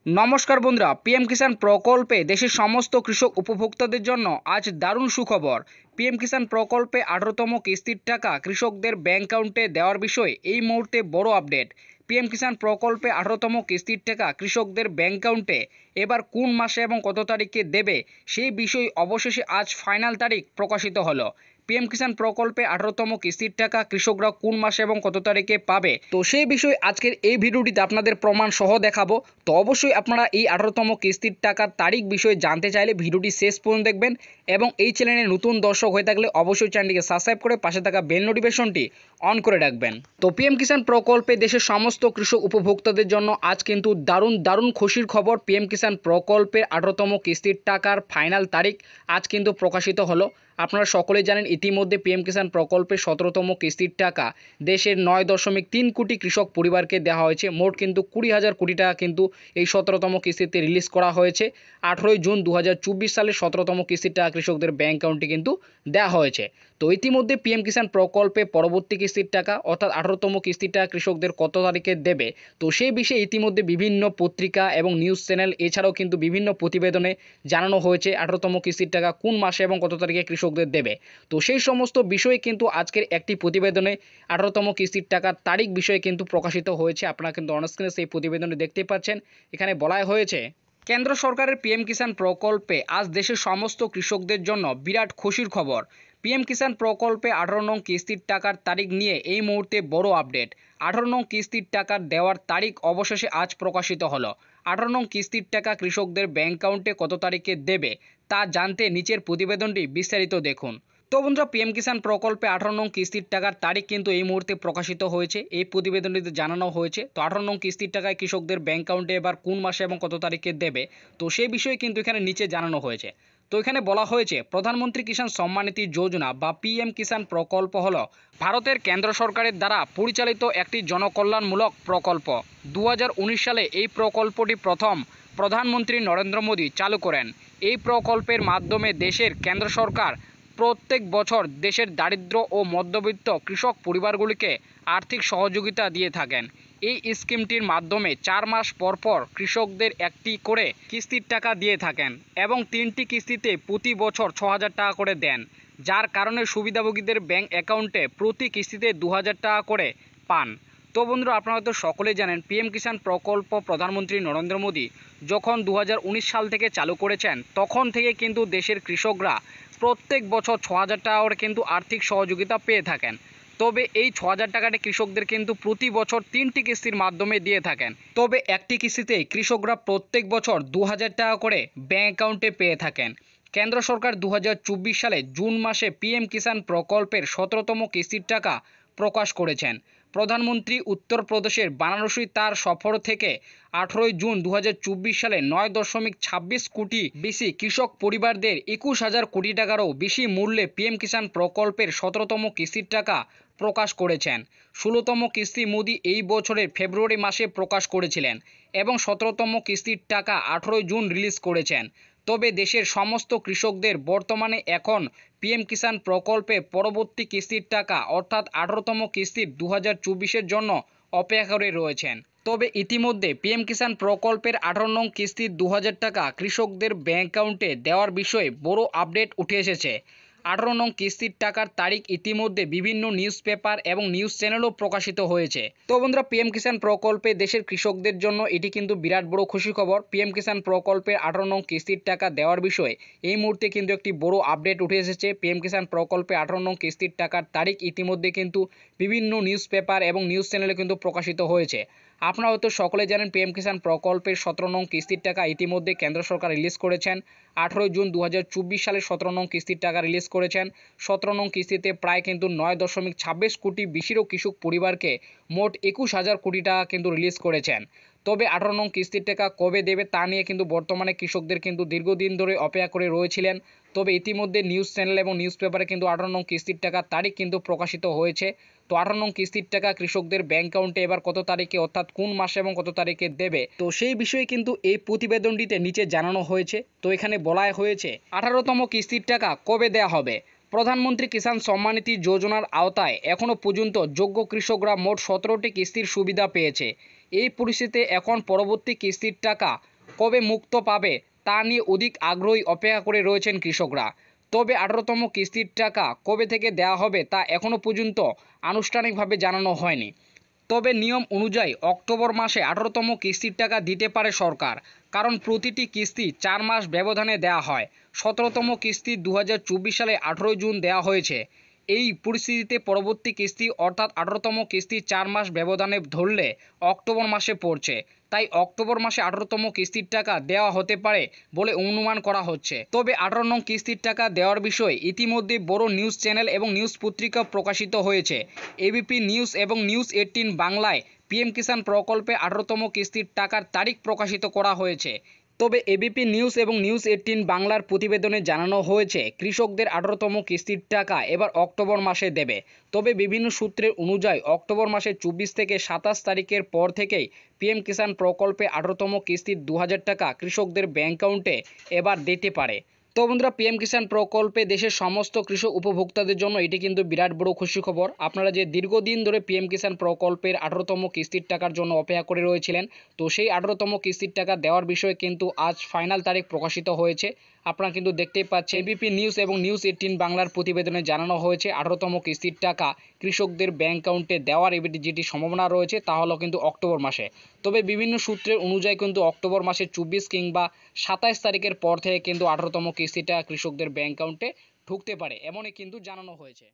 নমস্কার বন্ধুরা, পিএম কিষাণ প্রকল্পে দেশের সমস্ত কৃষক উপভোক্তাদের জন্য আজ দারুণ সুখবর। পিএম কিষাণ প্রকল্পে 18তম কিস্তির টাকা কৃষকদের ব্যাংক অ্যাকাউন্টে দেওয়ার বিষয়ে এই মুহূর্তে বড় আপডেট। পিএম কিষাণ প্রকল্পে 18তম কিস্তির টাকা কৃষকদের ব্যাংক অ্যাকাউন্টে এবার কোন মাসে এবং কত তারিখে দেবে সেই বিষয়ে অবশেষে আজ ফাইনাল তারিখ প্রকাশিত হলো। পিএম কিষাণ প্রকল্পে 18তম কিস্তির টাকা কৃষকরা কোন মাসে এবং কত তারিখে পাবে, তো সেই বিষয়ে আজকের এই ভিডিওটিতে আপনাদের প্রমাণ সহ দেখাবো। তো অবশ্যই আপনারা এই 18তম কিস্তির টাকার তারিখ বিষয়ে জানতে চাইলে ভিডিওটি শেষ পর্যন্ত দেখবেন এবং এই চ্যানেলে নতুন দর্শক হয়ে থাকলে অবশ্যই চ্যানেলটিকে সাবস্ক্রাইব করে পাশে থাকা বেল নোটিফিকেশনটি অন করে রাখবেন। তো পিএম কিষাণ প্রকল্পে দেশের সমস্ত কৃষক উপভোক্তাদের জন্য আজ কিন্তু দারুণ খুশির খবর। পিএম কিষাণ প্রকল্পের 18তম কিস্তির টাকার ফাইনাল তারিখ আজ কিন্তু প্রকাশিত হলো। আপনারা সকলেই জানেন ইতিমধ্যে পিএম কিষাণ প্রকল্পের 17তম কিস্তির টাকা দেশের 9.3 কোটি কৃষক পরিবারকে দেওয়া হয়েছে। মোট কিন্তু 20,000 কোটি টাকা কিন্তু এই 17তম কিস্তিতে রিলিজ করা হয়েছে। 18ই জুন 2024 সালে 17তম কিস্তির টাকা কৃষকদের ব্যাংক অ্যাকাউন্টে কিন্তু দেওয়া হয়েছে। তো ইতিমধ্যে পিএম কিষাণ প্রকল্পে পরবর্তী কিস্তির টাকা অর্থাৎ 18তম কিস্তির টাকা কৃষকদের কত তারিখে দেবে, তো সেই বিষয়ে ইতিমধ্যে বিভিন্ন পত্রিকা এবং নিউজ চ্যানেল এছাড়াও কিন্তু বিভিন্ন প্রতিবেদনে জানানো হয়েছে 18তম কিস্তির টাকা কোন মাসে এবং কত তারিখে কৃষকদের দেবে। তো সেই সমস্ত বিষয়ে কিন্তু আজকের একটি প্রতিবেদনে 18তম কিস্তির টাকার তারিখ বিষয়ে কিন্তু প্রকাশিত হয়েছে। আপনারা কিন্তু অনস্ক্রিনে সেই প্রতিবেদনে দেখতে পাচ্ছেন। এখানে বলা হয়েছে, কেন্দ্র সরকারের পিএম কিষাণ প্রকল্পে আজ দেশের সমস্ত কৃষকদের জন্য বিরাট খুশির খবর। পিএম কিষাণ প্রকল্পে 18 নং কিস্তির টাকার তারিখ নিয়ে এই মুহূর্তে বড় আপডেট। 18 নং কিস্তির টাকার দেওয়ার তারিখ অবশেষে আজ প্রকাশিত হলো। 18 নং কিস্তির টাকা কৃষকদের ব্যাংক অ্যাকাউন্টে কত তারিখে দেবে তা জানতে নিচের প্রতিবেদনটি বিস্তারিত দেখুন। তো বন্ধুরা, পিএম কিষাণ প্রকল্পে 18 নং কিস্তির টাকার তারিখ কিন্তু এই মুহূর্তে প্রকাশিত হয়েছে। এই প্রতিবেদনটিতে জানানো হয়েছে তো 18 নং কিস্তির টাকায় কৃষকদের ব্যাংক অ্যাকাউন্টে এবার কোন মাসে এবং কত তারিখে দেবে, তো সেই বিষয়ে কিন্তু এখানে নিচে জানানো হয়েছে। তো এখানে বলা হয়েছে, প্রধানমন্ত্রী কিষাণ সম্মান নিধি যোজনা বা পিএম কিষাণ প্রকল্প হলো ভারতের কেন্দ্র সরকারের দ্বারা পরিচালিত একটি জনকল্যাণমূলক প্রকল্প। 2019 সালে এই প্রকল্পটি প্রথম প্রধানমন্ত্রী নরেন্দ্র মোদী চালু করেন। এই প্রকল্পের মাধ্যমে দেশের কেন্দ্র সরকার প্রত্যেক বছর দেশের দারিদ্র ও মধ্যবিত্ত কৃষক পরিবারগুলিকে আর্থিক সহযোগিতা দিয়ে থাকেন। এই স্কিমটির মাধ্যমে 4 মাস পর পর কৃষকদের একটি করে কিস্তির টাকা দিয়ে থাকেন এবং 3টি কিস্তিতে প্রতি বছর 6,000 টাকা করে দেন, যার কারণে সুবিধাভোগীদের ব্যাংক অ্যাকাউন্টে প্রতি কিস্তিতে 2,000 টাকা করে পান। তো বন্ধুরা, আপনারা তো সকলেই জানেন পিএম কিষাণ প্রকল্প প্রধানমন্ত্রী নরেন্দ্র মোদী যখন 2019 সাল থেকে চালু করেছেন তখন থেকে কিন্তু দেশের কৃষকরা প্রত্যেক বছর 6,000 টাকা করে কিন্তু আর্থিক সহযোগিতা পেয়ে থাকেন। তবে এই 6,000 টাকাটি কৃষকদের কিন্তু প্রতি বছর 3টি কিস্তির মাধ্যমে দিয়ে থাকেন। তবে একটি কিস্তিতে কৃষকরা প্রত্যেক বছর 2,000 টাকা করে ব্যাংক অ্যাকাউন্টে পেয়ে থাকেন। কেন্দ্র সরকার 2024 সালে জুন মাসে পিএম কিষাণ প্রকল্পের 17তম কিস্তির টাকা প্রকাশ করেছেন। প্রধানমন্ত্রী উত্তরপ্রদেশের বারাণসী তার সফর থেকে 18ই জুন 2024 সালে 9.26 কোটি বেশি কৃষক পরিবারদের 21,000 কোটি টাকারও বেশি মূল্যে পিএম কিষাণ প্রকল্পের 17তম কিস্তির টাকা প্রকাশ করেছেন। 16তম কিস্তি মোদী এই বছরের ফেব্রুয়ারি মাসে প্রকাশ করেছিলেন এবং 17তম কিস্তির টাকা 18ই জুন রিলিজ করেছেন। তবে দেশের সমস্ত কৃষকদের বর্তমানে এখন পিএম কিষাণ প্রকল্পে পরবর্তী কিস্তির টাকা অর্থাৎ 18তম কিস্তির 2024-এর জন্য অপেক্ষা করে রয়েছেন। তবে ইতিমধ্যে পিএম কিষাণ প্রকল্পের 18 নং কিস্তির 2,000 টাকা কৃষকদের ব্যাংক অ্যাকাউন্টে দেওয়ার বিষয়ে বড় আপডেট উঠে এসেছে। 18 নং কিস্তির টাকার তারিখ ইতিমধ্যে বিভিন্ন নিউজ পেপার এবং নিউজ চ্যানেলও প্রকাশিত হয়েছে। তো বন্ধুরা, পিএম কিষাণ প্রকল্পে দেশের কৃষকদের জন্য এটি কিন্তু বিরাট বড় খুশির খবর। পিএম কিষাণ প্রকল্পের 18 নং কিস্তির টাকা দেওয়ার বিষয়ে এই মুহূর্তে কিন্তু একটি বড় আপডেট উঠে এসেছে। পিএম কিষাণ প্রকল্পে 18 নং কিস্তির টাকার তারিখ ইতিমধ্যে কিন্তু বিভিন্ন নিউজ পেপার এবং নিউজ চ্যানেলে কিন্তু প্রকাশিত হয়েছে। আপনারা হয়তো সকলে জানেন পিএম কিষাণ প্রকল্পের 17 নং কিস্তির টাকা ইতিমধ্যে কেন্দ্র সরকার রিলিজ করেছেন। 18ই জুন 2024 সালে 17 নং কিস্তির টাকা রিলিজ করেছেন। 17 নং কিস্তিতে প্রায় কিন্তু 9.26 কোটি বেশিরও কৃষক পরিবারকে মোট 21,000 কোটি টাকা কিন্তু রিলিজ করেছেন। তবে 18 নং কিস্তির টাকা কবে দেবে তা নিয়ে কিন্তু বর্তমানে কৃষকদের কিন্তু দীর্ঘদিন ধরে অপেক্ষা করে রয়েছিলেন। তবে ইতিমধ্যে নিউজ চ্যানেল এবং নিউজ পেপারে কিন্তু 18 নং কিস্তির টাকার তারিখ কিন্তু প্রকাশিত হয়েছে। তো 18 নং কিস্তির টাকা কৃষকদের ব্যাংক অ্যাকাউন্টে এবার কত তারিখে অর্থাৎ কোন মাসে এবং কত তারিখে দেবে, তো সেই বিষয়ে কিন্তু এই প্রতিবেদনটিতে নিচে জানানো হয়েছে। তো এখানে বলা হয়েছে 18তম কিস্তির টাকা কবে দেয়া হবে। প্রধানমন্ত্রী কিষাণ সম্মান নিধি যোজনার আওতায় এখনও পর্যন্ত যোগ্য কৃষকরা মোট 17টি কিস্তির সুবিধা পেয়েছে। এই পরিস্থিতিতে এখন পরবর্তী কিস্তির টাকা কবে মুক্ত পাবে তা নিয়ে অধিক আগ্রহী অপেক্ষা করে রয়েছেন কৃষকরা। তবে 18তম কিস্তির টাকা কবে থেকে দেওয়া হবে তা এখনও পর্যন্ত আনুষ্ঠানিকভাবে জানানো হয়নি। তবে নিয়ম অনুযায়ী অক্টোবর মাসে 18তম কিস্তির টাকা দিতে পারে সরকার, কারণ প্রতিটি কিস্তি 4 মাস ব্যবধানে দেওয়া হয়। 17তম কিস্তি 2024 সালে 18 জুন দেওয়া হয়েছে। এই পরিস্থিতিতে পরবর্তী কিস্তি অর্থাৎ 18তম কিস্তি 4 মাস ব্যবধানে ধরলে অক্টোবর মাসে পড়ছে, তাই অক্টোবর মাসে 18তম কিস্তির টাকা দেওয়া হতে পারে বলে অনুমান করা হচ্ছে। তবে 18 নং কিস্তির টাকা দেওয়ার বিষয়ে ইতিমধ্যে বড় নিউজ চ্যানেল এবং নিউজ পত্রিকা প্রকাশিত হয়েছে। এবিপি নিউজ এবং নিউজ 18 বাংলায় পিএম কিষাণ প্রকল্পে 18তম কিস্তির টাকার তারিখ প্রকাশিত করা হয়েছে। তবে এবিপি নিউজ এবং নিউজ 18 বাংলার প্রতিবেদনে জানানো হয়েছে কৃষকদের 18তম কিস্তির টাকা এবার অক্টোবর মাসে দেবে। তবে বিভিন্ন সূত্রের অনুযায়ী অক্টোবর মাসের 24 থেকে 27 তারিখের পর থেকেই পিএম কিষাণ প্রকল্পে 18তম কিস্তির 2000 টাকা কৃষকদের ব্যাংক অ্যাকাউন্টে এবার দিতে পারে। তো বন্ধুরা, পিএম কিষাণ প্রকল্পে দেশের সমস্ত কৃষক উপভোক্তাদের জন্য এটি কিন্তু বিরাট বড় খুশি খবর। আপনারা যে দীর্ঘদিন ধরে পিএম কিষাণ প্রকল্পের 18তম কিস্তির টাকার জন্য অপেক্ষা করে রয়েছিলেন, তো সেই 18তম কিস্তির টাকা দেওয়ার বিষয়ে কিন্তু আজ ফাইনাল তারিখ প্রকাশিত হয়েছে। আপনারা কিন্তু দেখতেই পাচ্ছেন এবিপি নিউজ এবং নিউজ 18 বাংলার প্রতিবেদনে জানানো হয়েছে 18তম কিস্তির টাকা কৃষকদের ব্যাংক অ্যাকাউন্টে দেওয়ার যেটি সম্ভাবনা রয়েছে তা হলো কিন্তু অক্টোবর মাসে। তবে বিভিন্ন সূত্রের অনুযায়ী কিন্তু অক্টোবর মাসের 24 কিংবা 27 তারিখের পর থেকে কিন্তু 18তম কিস্তিটা কৃষকদের ব্যাংক অ্যাকাউন্টে ঢুকতে পারে, এমনই কিন্তু জানানো হয়েছে।